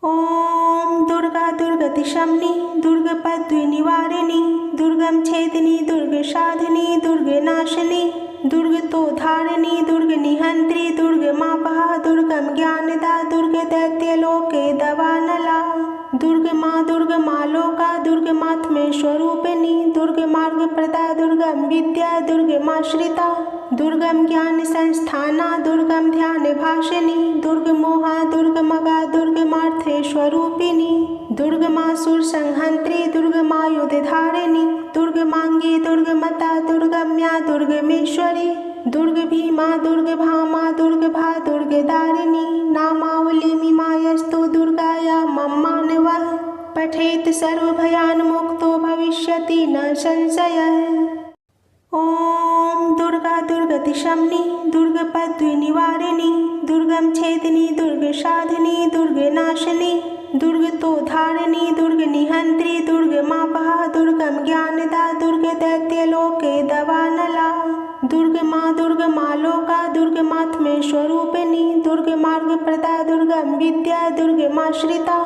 ओम दुर्गा दुर्गति शमनी दुर्गपद्वी निवारिणी दुर्गम छेदिनी दुर्ग साधिनी दुर्ग नाशिनी दुर्ग तो धारिणी दुर्ग निहंत्री दुर्ग मापहा दुर्गम ज्ञानदा दुर्ग दैत्य लोके दवानला दुर्ग माँ लोका दुर्ग मात्मे स्वरूपिणी दुर्ग मार्ग प्रदा दुर्गम विद्या दुर्ग माश्रिता दुर्गम ज्ञान संस्थाना दुर्गम ध्यान भाषिणी दुर्ग मोहा दुर्ग मगा दुर्ग मार्थे स्वरूपिणी दुर्ग मासुर संहंत्री दुर्ग मायुध धारिणी दुर्ग मांगी दुर्ग मता दुर्गम्या दुर्गमेश्वरी दुर्ग भीमा दुर्ग भामा दुर्ग भा दुर्ग दारिणी नामावली मीमायस्तु दुर्गाया मम्मानवा पठेत सर्वभयान मुक्तो भविष्यति न संशयः। ओम दुर्गा दुर्गति शमनी दुर्गपद्वी निवारिणी दुर्गम छेदिनी दुर्ग साधिनी दुर्ग नाशिनी दुर्ग तो धारिणी दुर्ग निहंत्री दुर्ग मापहा दुर्गम ज्ञानदा दुर्ग दैत्य लोके दवानला दुर्ग माँ लोका दुर्ग मात्मे स्वरूपिणी दुर्ग मार्ग प्रदा दुर्गम विद्या दुर्ग माश्रिता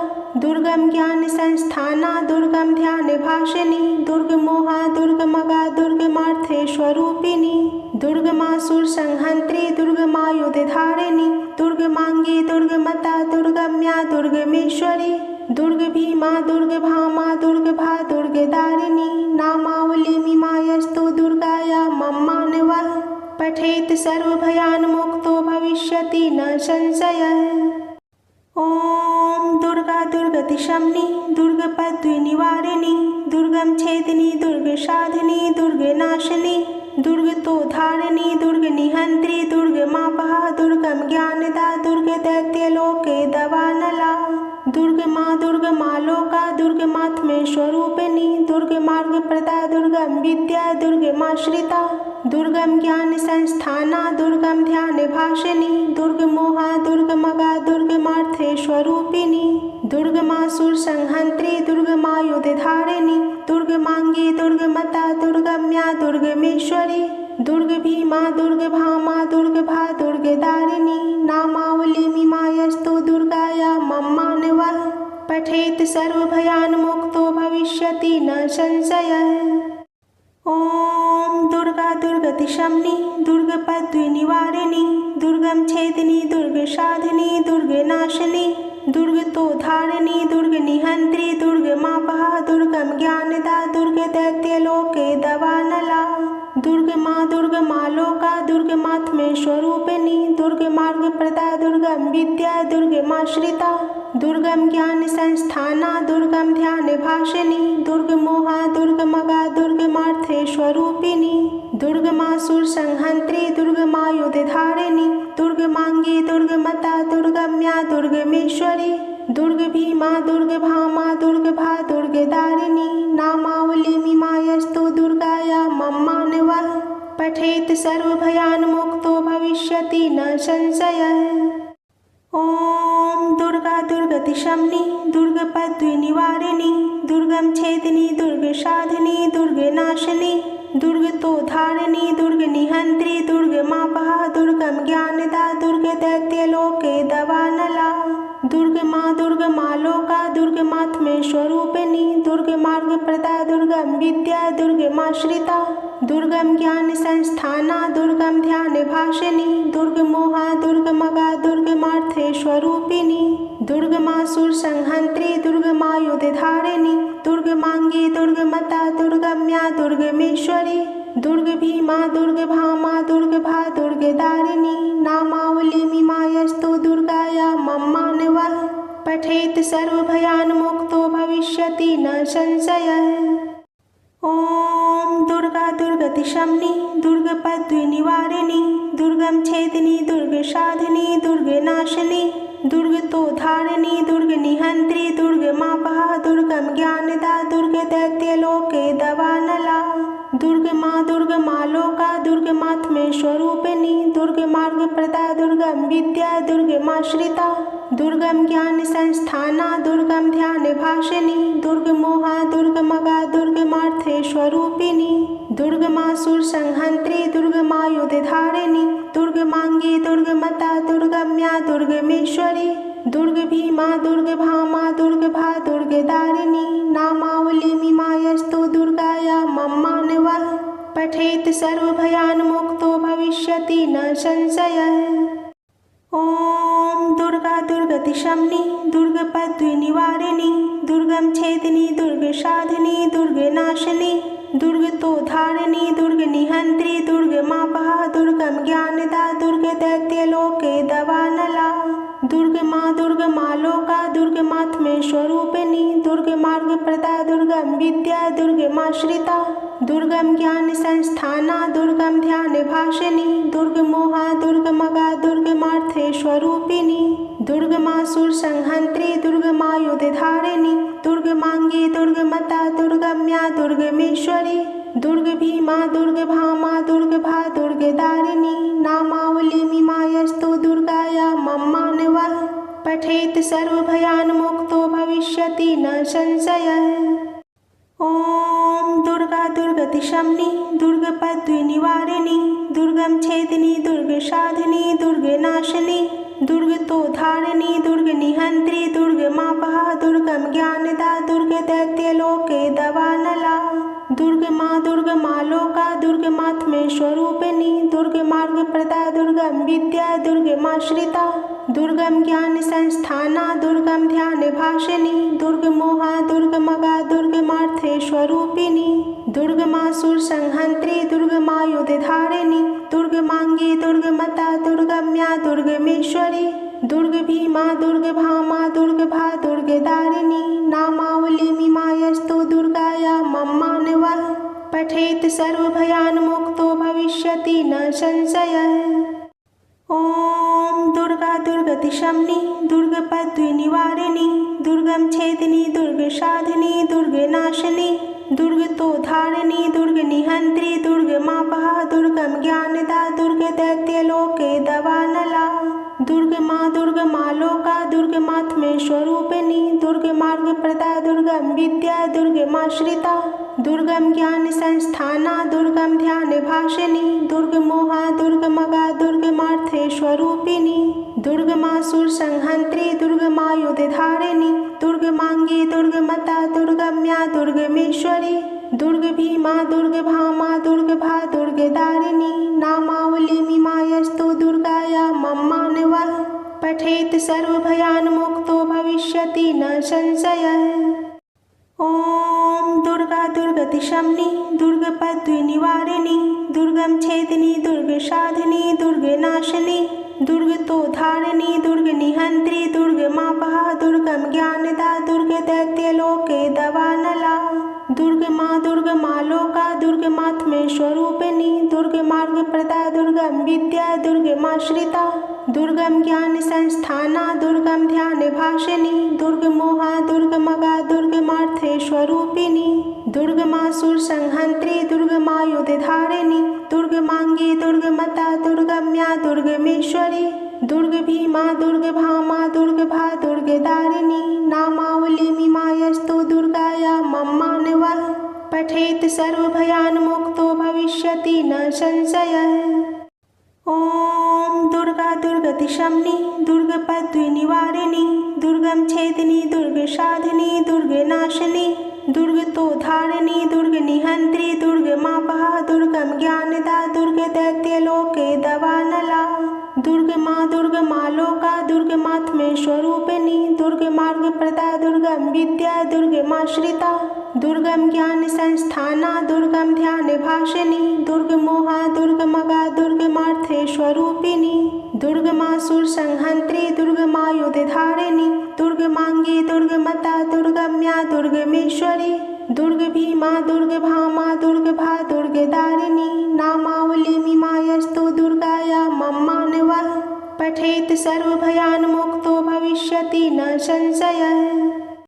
दुर्गम ज्ञान संस्थाना दुर्गम ध्यान भाषिणी दुर्ग मोहा दुर्ग मगा दुर्ग मार्थे स्वरूपिणी दुर्ग मासुर संहंत्री दुर्ग मायुध धारिणी दुर्ग मांगी दुर्ग मता दुर्गम्या दुर्गमेश्वरी दुर्ग भीमा दुर्ग भामा दुर्ग भा दुर्ग दारिणी नामावली मीमायस्तु दुर्गाया मम्मानवा पठेत सर्वभयान मुक्तो भविष्यति न संशयः। ओम दुर्गा दुर्गति शमनी दुर्गपद्वी निवारिणी दुर्गम छेदिनी दुर्ग साधिनी दुर्ग नाशिनी दुर्ग तो धारिणी दुर्ग निहंत्री दुर्ग मापहा दुर्गम ज्ञानदा दुर्ग दैत्य लोके दवानला दुर्ग माँ लोका दुर्ग मात्मे स्वरूपिणी दुर्ग मार्ग प्रदा दुर्गम विद्या दुर्ग माश्रिता दुर्गम ज्ञान संस्थाना दुर्गम ध्यान भाषिणी दुर्ग मोहा दुर्ग मगा दुर्ग मार्थे स्वरूपिणी दुर्ग मासुर संहंत्री दुर्ग मायुध धारिणी दुर्ग मांगी दुर्ग मता दुर्गम्या दुर्गमेश्वरी दुर्ग भीमा दुर्ग भामा दुर्ग भा दुर्ग दारिणी नामावली मीमायस्तु दुर्गाया मम्मानवा पठेत सर्वभयान मुक्तो भविष्यति न संशयः। ओम दुर्गा दुर्गति शमनी दुर्गपद्वी निवारिणी दुर्गम छेदिनी दुर्ग साधिनी दुर्ग नाशिनी दुर्ग तो धारिणी दुर्ग निहंत्री दुर्ग मापहा दुर्गम ज्ञानदा दुर्ग दैत्य लोके दवानला दुर्ग माँ लोका दुर्ग मात्मे स्वरूपिणी दुर्ग मार्ग प्रदा दुर्गम विद्या दुर्ग माश्रिता दुर्गम ज्ञान संस्थाना दुर्गम ध्यान भाषिणी दुर्ग मोहा दुर्ग मगा दुर्ग मार्थे स्वरूपिणी दुर्ग मासुर संहंत्री दुर्ग मायुध धारिणी दुर्ग मांगी दुर्ग मता दुर्गम्या दुर्गमेश्वरी दुर्ग भीमा दुर्ग भामा दुर्ग भा दुर्ग दारिणी नामावली मीमायस्तु दुर्गाया मम्मानवा पठेत सर्वभयान मुक्तो भविष्यति न संशयः। ओम दुर्गा दुर्गति शमनी दुर्गपद्वी निवारिणी दुर्गम छेदिनी दुर्ग साधिनी दुर्ग नाशिनी दुर्ग तो धारिणी दुर्ग निहंत्री दुर्ग मापहा दुर्गम ज्ञानदा दुर्ग दैत्य लोके दवानला दुर्ग माँ लोका दुर्ग मात्मे स्वरूपिणी दुर्ग मार्ग प्रदा दुर्गम विद्या दुर्ग माश्रिता दुर्गम ज्ञान संस्थाना दुर्गम ध्यान भाषिणी दुर्ग मोहा दुर्ग मगा दुर्ग मार्थे स्वरूपिणी दुर्ग मासुर संहंत्री दुर्ग मायुध धारिणी दुर्ग मांगी दुर्ग मता दुर्गम्या दुर्गमेश्वरी दुर्ग भीमा दुर्ग भामा दुर्ग भा दुर्ग दारिणी नामावली मीमायस्तु दुर्गाया मम्मानवा पठेत सर्वभयान मुक्तो भविष्यति न संशयः। ओम दुर्गा दुर्गति शमनी दुर्गपद्वी निवारिणी दुर्गम छेदिनी दुर्ग साधिनी दुर्ग नाशिनी दुर्ग तो धारिणी दुर्ग निहंत्री दुर्ग मापहा दुर्गम ज्ञानदा दुर्ग दैत्य लोके दवानला दुर्ग माँ लोका दुर्ग मात्मे स्वरूपिणी दुर्ग मार्ग प्रदा दुर्गम विद्या दुर्ग माश्रिता दुर्गम ज्ञान संस्थाना दुर्गम ध्यान भाषिणी दुर्ग मोहा दुर्ग मगा दुर्ग मार्थे स्वरूपिणी दुर्ग मासुर संहंत्री दुर्ग मायुध धारिणी दुर्ग मांगी दुर्ग मता दुर्गम्या दुर्गमेश्वरी दुर्ग भीमा दुर्ग भामा दुर्ग भा दुर्ग दारिणी नामावली मीमायस्तु दुर्गाया मम्मानवः पठेत सर्वभयान्मुक्तो भविष्यति न संशयः। ओम दुर्गा दुर्गति शमनी दुर्गपद्वी निवारिणी दुर्गम छेदिनी दुर्ग साधिनी दुर्ग नाशिनी दुर्ग तो धारिणी दुर्ग निहंत्री दुर्ग मापहा दुर्गम ज्ञानदा दुर्ग दैत्य लोके दवानला दुर्ग माँ लोका दुर्ग मात्मे स्वरूपिणी दुर्ग मार्ग प्रदा दुर्गम विद्या दुर्ग माश्रिता दुर्गम ज्ञान संस्थाना दुर्गम ध्यान भाषिणी दुर्ग मोहा दुर्ग मगा दुर्ग मार्थे स्वरूपिणी दुर्ग मासुर संहंत्री दुर्ग मायुध धारिणी दुर्ग मांगी दुर्ग मता दुर्गम्या दुर्गमेश्वरी दुर्ग भीमा दुर्ग भामा दुर्ग भा दुर्ग दारिणी नामावली मीमायस्तु दुर्गाया मम्मानवः पठेत सर्वभयान्मुक्तो भविष्यति न संशयः। ओम दुर्गा दुर्गति शमनी दुर्गपद्वी निवारिणी दुर्गम छेदिनी दुर्ग साधिनी दुर्ग नाशिनी दुर्ग तो धारिणी दुर्ग निहंत्री दुर्ग मापहा दुर्गम ज्ञानदा दुर्ग दैत्य लोके दवानला दुर्ग माँ लोका दुर्ग मात्मे स्वरूपिणी दुर्ग मार्ग प्रदा दुर्गम विद्या दुर्ग माश्रिता दुर्गम ज्ञान संस्थाना दुर्गम ध्यान भाषिणी दुर्ग मोहा दुर्ग मगा दुर्ग मार्थे स्वरूपिणी दुर्ग मासुर संहंत्री दुर्ग मायुध धारिणी दुर्ग मांगी दुर्ग मता दुर्गम्या दुर्गमेश्वरी दुर्ग भीमा दुर्ग भामा दुर्ग भा दुर्ग दारिणी नामावली मीमायस्तु दुर्गाया मम्मानवः पठेत सर्वभयान्मुक्तो भविष्यति न संशयः। ओम दुर्गा दुर्गति शमनी दुर्गपद्वी निवारिणी दुर्गम छेदिनी दुर्ग साधिनी दुर्ग नाशिनी दुर्ग तो धारिणी दुर्ग निहंत्री दुर्ग मापहा दुर्गम ज्ञानदा दुर्ग दैत्य लोके दवानला दुर्ग माँ लोका दुर्ग मात्मे स्वरूपिणी दुर्ग मार्ग प्रदा दुर्गम विद्या दुर्ग माश्रिता दुर्गम ज्ञान संस्थाना दुर्गम ध्यान भाषिणी दुर्ग मोहा दुर्ग मगा दुर्ग मार्थे स्वरूपिणी दुर्ग मासुर संहंत्री दुर्ग मायुध धारिणी दुर्ग मांगी दुर्ग मता दुर्गम्या दुर्गमेश्वरी दुर्ग भीमा दुर्ग भामा दुर्ग भा दुर्ग दारिणी नामावली मीमायस्तु दुर्गाया मम्मानवः पठेत सर्वभयान्मुक्तो भविष्यति न संशयः। ओम दुर्गा दुर्गति शमनी दुर्गपद्वी निवारिणी दुर्गम छेदिनी दुर्ग साधिनी दुर्ग नाशिनी दुर्ग तो धारिणी दुर्ग निहंत्री दुर्ग मापहा दुर्गम ज्ञानदा दुर्ग दैत्य लोके दवानला दुर्ग माँ लोका दुर्ग मात्मे स्वरूपिणी दुर्ग मार्ग प्रदा दुर्गम विद्या दुर्ग माश्रिता दुर्गम ज्ञान संस्थाना दुर्गम ध्यान भाषिणी दुर्ग मोहा दुर्ग मगा दुर्ग मार्थे स्वरूपिणी दुर्ग मासुर संहंत्री दुर्ग मायुध धारिणी दुर्ग मांगी दुर्ग मता दुर्गम्या दुर्गमेश्वरी दुर्ग भीमा दुर्ग भामा दुर्ग भा दुर्ग दारिणी नामावली मीमायस्तु दुर्गाया मम्मानवः पठेत सर्वभयान्मुक्तो भविष्यति न संशयः। ओम दुर्गा दुर्गति शमनी दुर्गपद्वी निवारिणी दुर्गम छेदिनी दुर्ग साधिनी दुर्ग नाशिनी दुर्ग तो धारिणी दुर्ग निहंत्री दुर्ग मापहा दुर्गम ज्ञानदा दुर्ग दैत्य लोके दवानला दुर्ग माँ लोका दुर्ग मात्मे स्वरूपिणी दुर्ग मार्ग प्रदा दुर्गम विद्या दुर्ग माश्रिता दुर्गम ज्ञान संस्थाना दुर्गम ध्यान भाषिणी दुर्ग मोहा दुर्ग मगा दुर्ग मार्थे स्वरूपिणी दुर्ग मासुर संहंत्री दुर्ग मायुध धारिणी दुर्ग मांगी दुर्ग मता दुर्गम्या दुर्गमेश्वरी दुर्ग भीमा दुर्ग भामा दुर्ग भा दुर्ग दारिणी नामावली मीमायस्तु दुर्गाया मम्मानवः पठेत सर्वभयान्मुक्तो भविष्यति न संशयः।